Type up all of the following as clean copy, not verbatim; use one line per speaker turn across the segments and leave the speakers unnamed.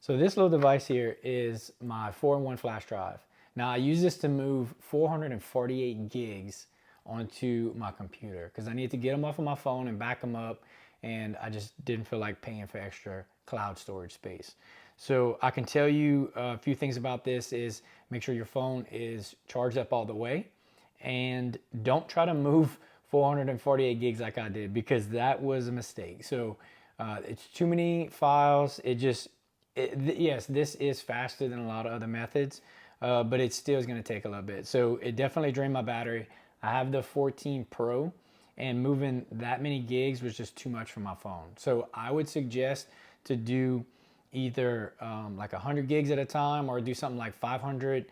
So this little device here is my 4-in-1 flash drive. Now I use this to move 448 gigs onto my computer because I need to get them off of my phone and back them up, and I just didn't feel like paying for extra cloud storage space. So I can tell you a few things about this is make sure your phone is charged up all the way, and don't try to move 448 gigs like I did, because that was a mistake. So it's too many files. Yes, this is faster than a lot of other methods, but it still is going to take a little bit. So it definitely drained my battery. I have the 14 Pro, and moving that many gigs was just too much for my phone. So I would suggest to do either like 100 gigs at a time, or do something like 500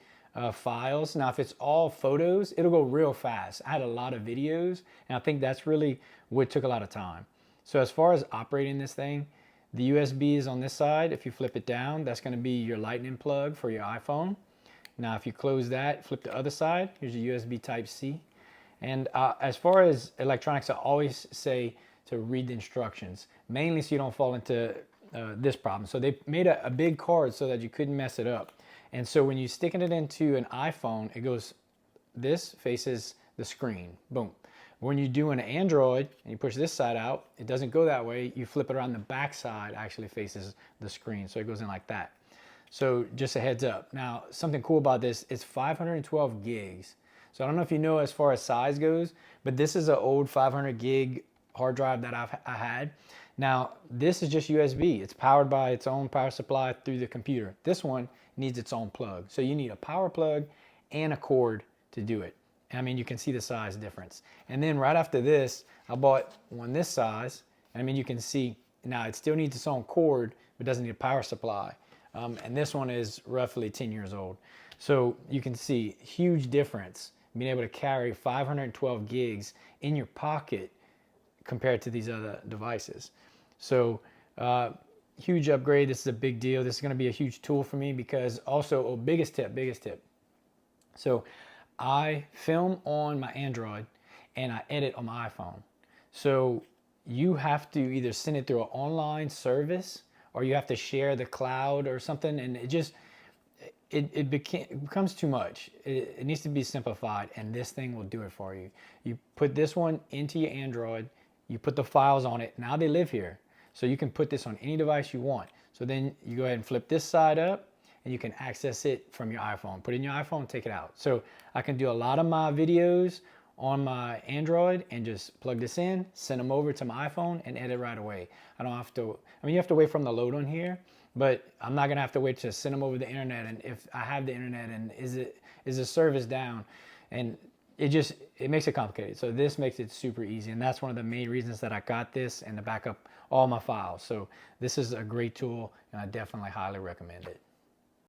files. Now, if it's all photos, it'll go real fast. I had a lot of videos, and I think that's really what took a lot of time. So as far as operating this thing, the USB is on this side. If you flip it down, that's going to be your lightning plug for your iPhone. Now, if you close that, flip the other side, here's your USB Type-C. And as far as electronics, I always say to read the instructions, mainly so you don't fall into this problem. So they made a big card so that you couldn't mess it up. And so when you're sticking it into an iPhone, it goes, this faces the screen, boom. When you do an Android and you push this side out, it doesn't go that way. You flip it around, the back side actually faces the screen. So it goes in like that. So just a heads up. Now, something cool about this, it's 512 gigs. So I don't know if you know as far as size goes, but this is an old 500 gig hard drive that I had. Now, this is just USB. It's powered by its own power supply through the computer. This one needs its own plug. So you need a power plug and a cord to do it. I mean, you can see the size difference. And then right after this, I bought one this size. I mean, you can see now it still needs its own cord, but doesn't need a power supply. And this one is roughly 10 years old. So you can see huge difference being able to carry 512 gigs in your pocket compared to these other devices. So huge upgrade. This is a big deal. This is going to be a huge tool for me, because also, biggest tip. So I film on my Android and I edit on my iPhone. So you have to either send it through an online service, or you have to share the cloud or something, and it becomes too much. It needs to be simplified, and this thing will do it for you. You put this one into your Android, you put the files on it, now they live here. So you can put this on any device you want. So then you go ahead and flip this side up, and you can access it from your iPhone. Put it in your iPhone, take it out. So I can do a lot of my videos on my Android and just plug this in, send them over to my iPhone, and edit right away. I don't have to, I mean, you have to wait from the load on here, but I'm not gonna have to wait to send them over the internet. And if I have the internet, and is the service down, and it makes it complicated. So this makes it super easy, and that's one of the main reasons that I got this, and to back up all my files. So this is a great tool, and I definitely highly recommend it.